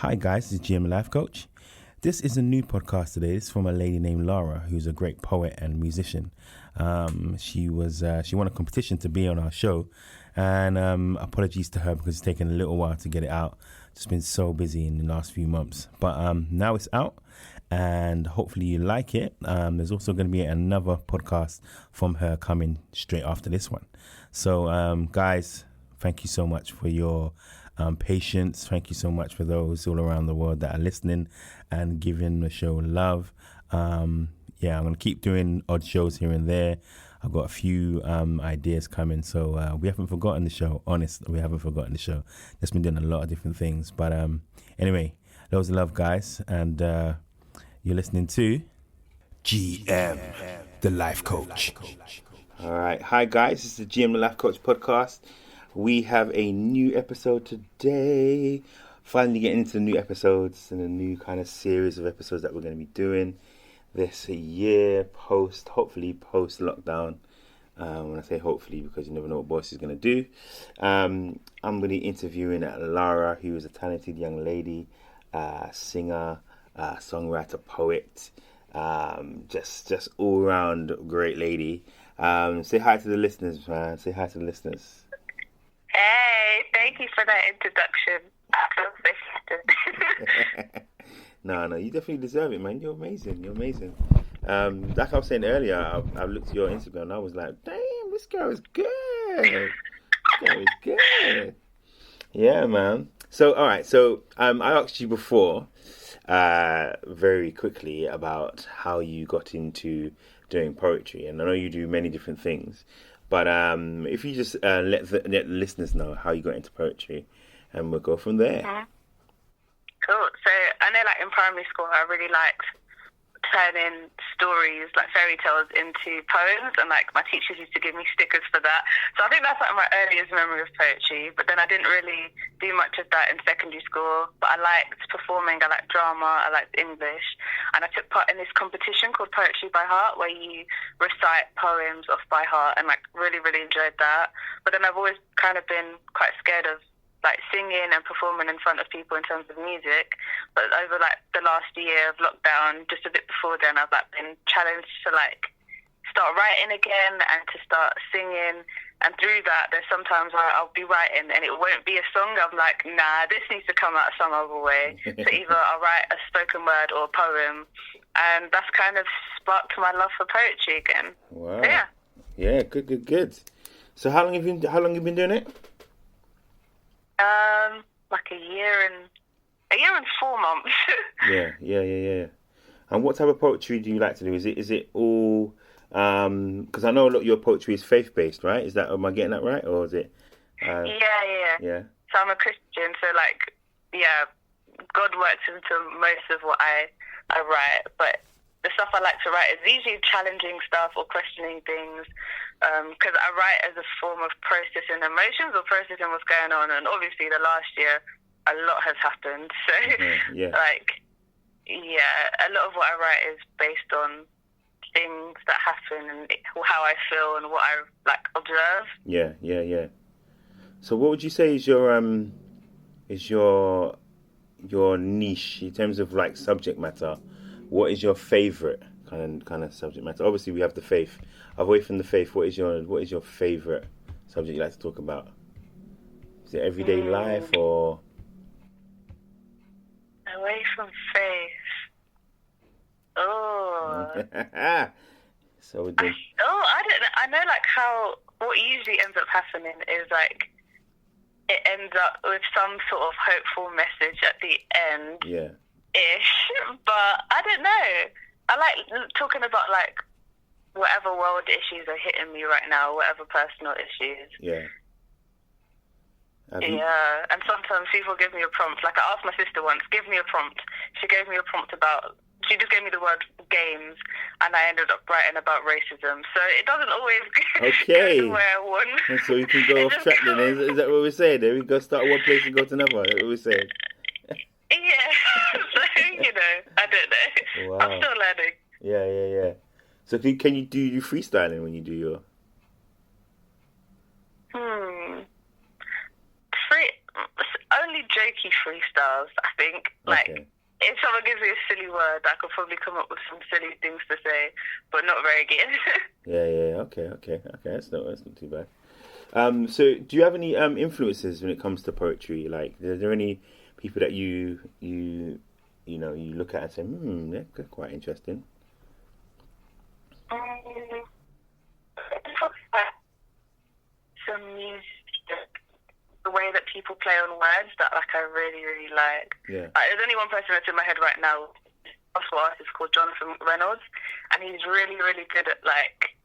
Hi guys, this is GM Life Coach. This is a new podcast today. It's from a lady named Lara, who's a great poet and musician. She won a competition to be on our show, and apologies to her because it's taken a little while to get it out. Just been so busy in the last few months, but now it's out, and hopefully you like it. There's also going to be another podcast from her coming straight after this one. So guys, thank you so much for your patience. Thank you so much for those all around the world that are listening and giving the show love. I'm going to keep doing odd shows here and there. I've got a few ideas coming, so we haven't forgotten the show. Honestly, we haven't forgotten the show. Just been doing a lot of different things. But anyway, loads of love, guys. And you're listening to GM, the Life Coach. All right. Hi, guys. This is the GM, the Life Coach podcast. We have a new episode today. Finally getting into the new episodes and a new kind of series of episodes that we're going to be doing this year, hopefully post lockdown. When I say hopefully, because you never know what boss is going to do. I'm going to be interviewing Lara, who is a talented young lady, singer, songwriter, poet, just all round great lady. Say hi to the listeners, man. Say hi to the listeners. Hey, thank you for that introduction. I feel so flattered. No, you definitely deserve it, man. You're amazing. Like I was saying earlier, I looked at your Instagram and I was like, damn, this girl is good. This girl is good. Yeah, man. So, all right. So, I asked you before, very quickly about how you got into doing poetry. And I know you do many different things. But if you just let the listeners know how you got into poetry, and we'll go from there. Mm-hmm. Cool. So I know, like in primary school, I really liked turning stories, like fairy tales, into poems, and like my teachers used to give me stickers for that. So I think that's like my earliest memory of poetry. But then I didn't really do much of that in secondary school. But I liked performing. I liked drama. I liked English, and I took part in this competition called Poetry by Heart, where you recite poems off by heart, and like really, really enjoyed that. But then I've always kind of been quite scared of like singing and performing in front of people in terms of music. But over like the last year of lockdown, just a bit before then, I've like been challenged to like start writing again and to start singing. And through that, there's sometimes where I'll be writing and it won't be a song. I'm like, nah, this needs to come out some other way. So either I'll write a spoken word or a poem, and that's kind of sparked my love for poetry again. Wow. So, yeah. Yeah, good. So how long have you been doing it? Like a year and 4 months. Yeah. And what type of poetry do you like to do? Is it all? Because I know a lot of your poetry is faith based, right? Am I getting that right, or is it? Yeah. So I'm a Christian, so like, yeah, God works into most of what I write, but the stuff I like to write is usually challenging stuff or questioning things, because I write as a form of processing emotions or processing what's going on. And obviously the last year, a lot has happened. So, a lot of what I write is based on things that happen and how I feel and what I like observe. Yeah. So what would you say is your niche in terms of like subject matter? What is your favorite kind of subject matter? Obviously, we have the faith. Away from the faith, what is your favorite subject you like to talk about? Is it everyday life or? Away from faith. Oh. So we I don't know. I know, like how what usually ends up happening is like it ends up with some sort of hopeful message at the end. Yeah. Ish, but I don't know. I like talking about like whatever world issues are hitting me right now, whatever personal issues. Yeah. Yeah, and sometimes people give me a prompt. Like I asked my sister once, give me a prompt. She gave me a prompt she just gave me the word games, and I ended up writing about racism. So it doesn't always go the way I want. And so you can go off track then. Is that what we're saying? There we go, start one place and go to another. That's what we're saying. Yeah, so, I don't know. Wow. I'm still learning. Yeah. So can you do freestyling when you do your... Only jokey freestyle. styles, I think. Like, Okay. if someone gives me a silly word, I could probably come up with some silly things to say, but not very good. Yeah. Okay. That's not too bad. So do you have any influences when it comes to poetry? Like, are there any people that you look at and say, they're quite interesting? Some music, the way that people play on words that like I really, really like. Yeah. There's only one person that's in my head right now. Gospel artist called Jonathan Reynolds, and he's really, really good at like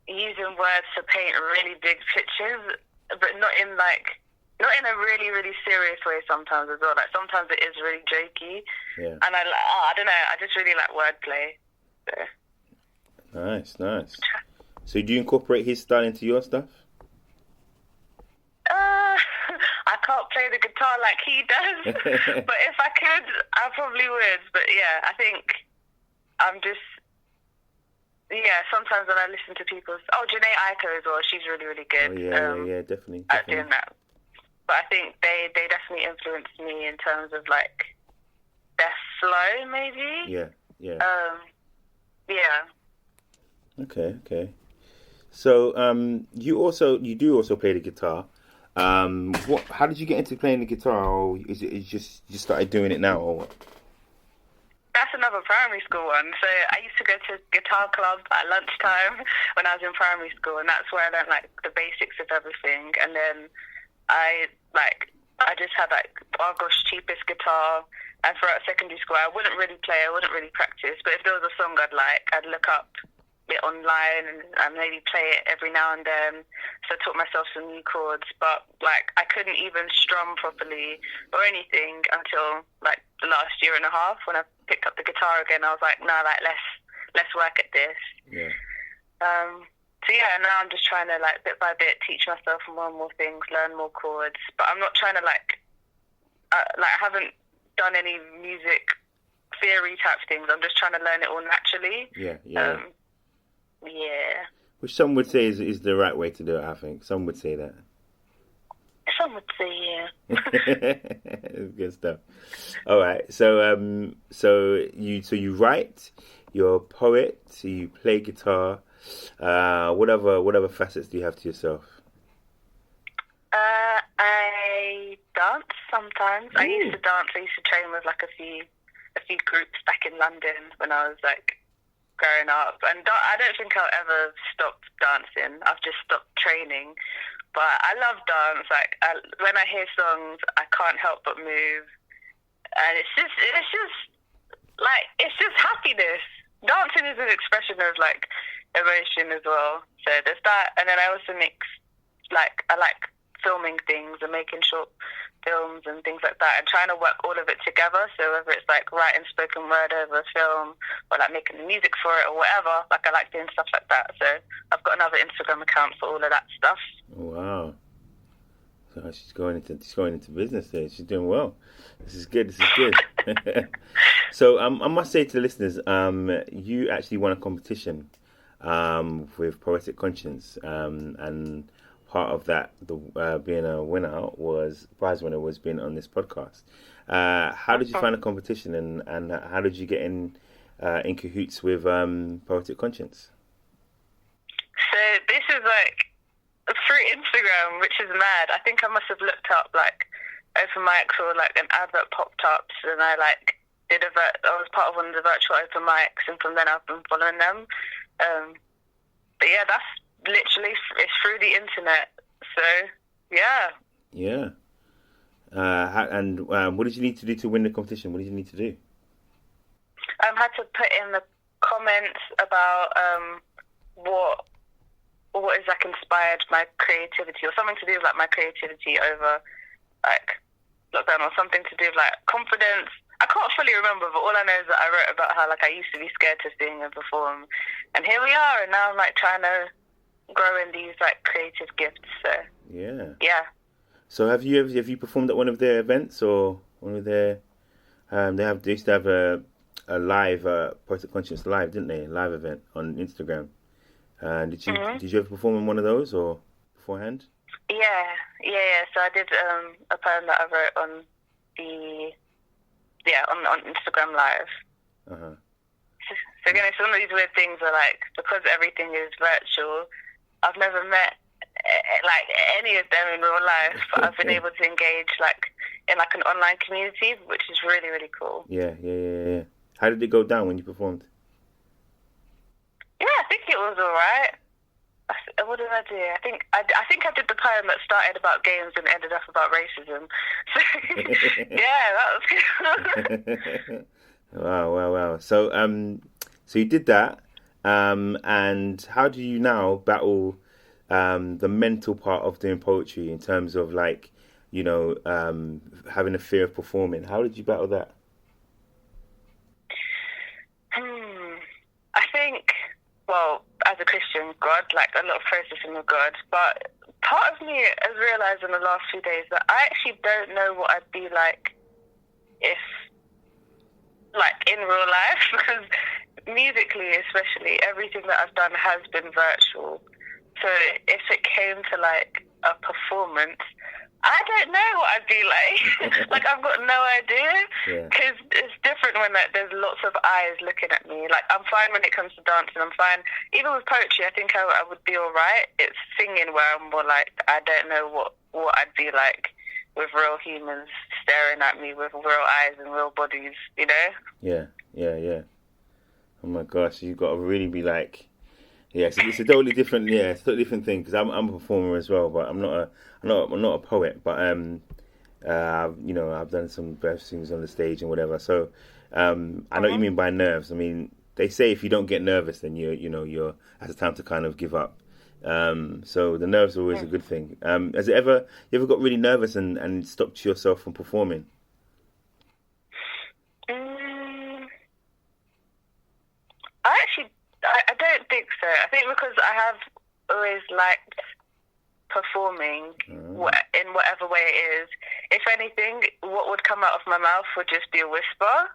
using words to paint really big pictures, but not in a really, really serious way sometimes as well. Like sometimes it is really jokey. Yeah. And I don't know, I just really like wordplay. So. Nice. So do you incorporate his style into your stuff? I can't play the guitar like he does, but if I could, I probably would. But yeah, I think I'm just, sometimes when I listen to people's, Janae Aiko as well, she's really, really good. Yeah, definitely. At doing that. But I think they definitely influenced me in terms of like their flow, maybe. Yeah. Yeah. Okay. So you do also play the guitar. How did you get into playing the guitar, or is it just you started doing it now, or what? That's another primary school one. So I used to go to guitar club at lunchtime when I was in primary school, and that's where I learned like the basics of everything. And then I just had like Argos cheapest guitar, and throughout secondary school I wouldn't really play, I wouldn't really practice, but if there was a song I'd look up it online and maybe play it every now and then. So I taught myself some new chords, but like I couldn't even strum properly or anything until like the last year and a half when I picked up the guitar again. I was like, no, like let's work at this. Yeah. So yeah, now I'm just trying to like bit by bit teach myself more and more things, learn more chords. But I'm not trying to I haven't done any music theory type things. I'm just trying to learn it all naturally. Yeah. Yeah. Which some would say is the right way to do it. I think some would say that. Some would say yeah. Good stuff. All right. So you write. You're a poet. You play guitar. Whatever facets do you have to yourself? I dance sometimes. Ooh. I used to dance. I used to train with like a few groups back in London when I was like growing up. And I don't think I'll ever stop dancing. I've just stopped training. But I love dance. Like when I hear songs, I can't help but move, and it's just happiness. Dancing is an expression of like emotion as well. So there's that, and then I also mix I like filming things and making short films and things like that, and trying to work all of it together. So whether it's like writing spoken word over a film or like making the music for it or whatever, like I like doing stuff like that. So I've got another Instagram account for all of that stuff. Wow. So she's going into business there. She's doing well. This is good. So I must say to the listeners, you actually won a competition with Poetic Conscience, and part of that, being a prize winner was being on this podcast. How did you find the competition, and how did you get in cahoots with Poetic Conscience? So this is like through Instagram, which is mad. I think I must have looked up like open mics, or like an advert popped up, and I like I was part of one of the virtual open mics, and from then I've been following them. But yeah, that's literally, it's through the internet. So yeah. And what did you need to do to win the competition? What did you need to do? I had to put in the comments about what is like inspired my creativity, or something to do with like my creativity over like lockdown, or something to do with like confidence. I can't fully remember, but all I know is that I wrote about how like I used to be scared to sing and perform, and here we are, and now I'm like trying to grow in these like creative gifts. So yeah. So have you performed at one of their events, or one of their they used to have a live Poetic Conscience live, didn't they? Live event on Instagram. Did you ever perform in one of those or beforehand? Yeah. So I did a poem that I wrote on on Instagram Live. Uh-huh. So again, it's one of these weird things where, like, because everything is virtual, I've never met like any of them in real life, but I've been able to engage like in like an online community, which is really, really cool. Yeah. How did it go down when you performed? Yeah, I think it was alright. What did I do? I think I did the poem that started about games and ended up about racism. So yeah, that was good. Wow. So you did that, and how do you now battle the mental part of doing poetry in terms of like, having a fear of performing? How did you battle that? I think, well, as a Christian, God, like a lot of processing with God, but part of me has realised in the last few days that I actually don't know what I'd be like if, like, in real life, because musically especially, everything that I've done has been virtual. So if it came to, like, a performance, I don't know what I'd be like. Like, I've got no idea, because it's different when like, there's lots of eyes looking at me. Like, I'm fine when it comes to dancing, I'm fine. Even with poetry, I think I would be all right. It's singing where I'm more like, I don't know what I'd be like with real humans staring at me with real eyes and real bodies, you know? Yeah. Oh my gosh, you've got to really be like, it's a totally different, it's a totally different thing, because I'm a performer as well, but I'm not a poet, but I've done some breath things on the stage and whatever. So I know what you mean by nerves. I mean, they say if you don't get nervous, then you're that's the time to kind of give up. So the nerves are always a good thing. Has you ever got really nervous and stopped yourself from performing? I don't think so. I think because I have always liked performing in whatever way it is. If anything, what would come out of my mouth would just be a whisper.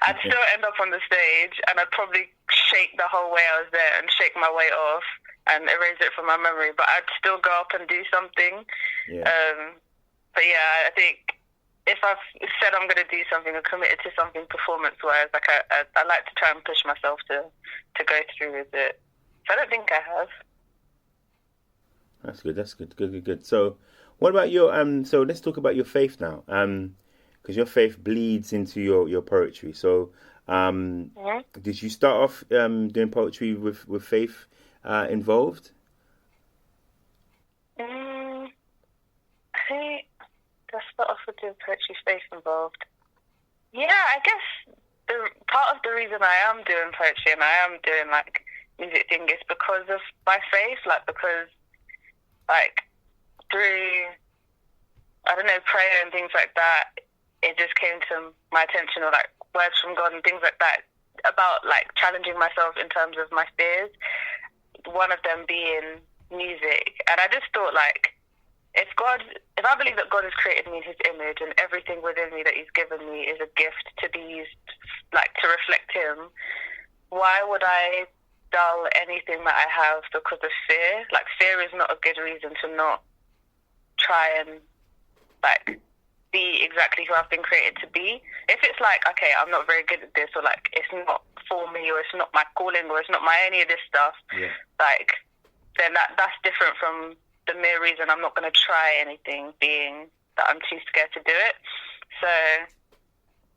I'd still end up on the stage and I'd probably shake the whole way I was there and shake my way off and erase it from my memory, but I'd still go up and do something. But yeah, I think if I've said I'm going to do something or committed to something performance-wise, like I like to try and push myself to go through with it. So I don't think I have. That's good. So what about your so let's talk about your faith now. Because your faith bleeds into your poetry. So did you start off doing poetry with faith involved? I think I start off with doing poetry faith involved. Yeah, I guess part of the reason I am doing poetry and I am doing like music thing is because of my faith, like because like through prayer and things like that, it just came to my attention, or like words from God and things like that about like challenging myself in terms of my fears. One of them being music, and I just thought like, if I believe that God has created me in His image and everything within me that He's given me is a gift to be used like to reflect Him, why would I dull anything that I have because of fear? Like, fear is not a good reason to not try and like be exactly who I've been created to be. If it's like, okay, I'm not very good at this, or like it's not for me, or it's not my calling, or it's not my any of this stuff, like then that's different from the mere reason I'm not going to try anything being that I'm too scared to do it. So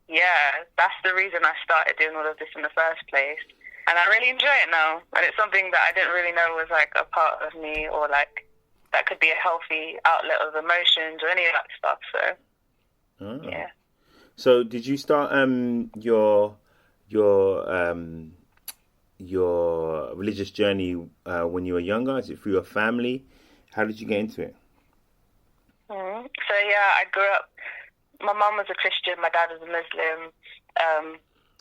yeah, that's the reason I started doing all of this in the first place. And I really enjoy it now. And it's something that I didn't really know was like a part of me, or like that could be a healthy outlet of emotions or any of that stuff. So yeah. So did you start your religious journey when you were younger? Is it through your family? How did you get into it? So yeah, I grew up. My mum was a Christian. My dad was a Muslim.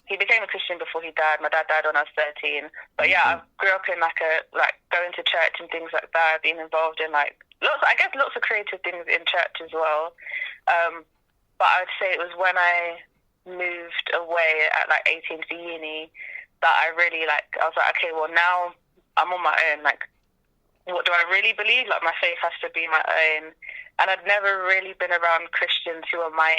He became a Christian before he died. My dad died when I was 13. But yeah, I grew up in like going to church and things like that. I've been involved in like lots of creative things in church as well. But I would say it was when I moved away at like 18 to uni that I really I was like, okay, well now I'm on my own. Like, what do I really believe? Like, my faith has to be my own. And I'd never really been around Christians who are my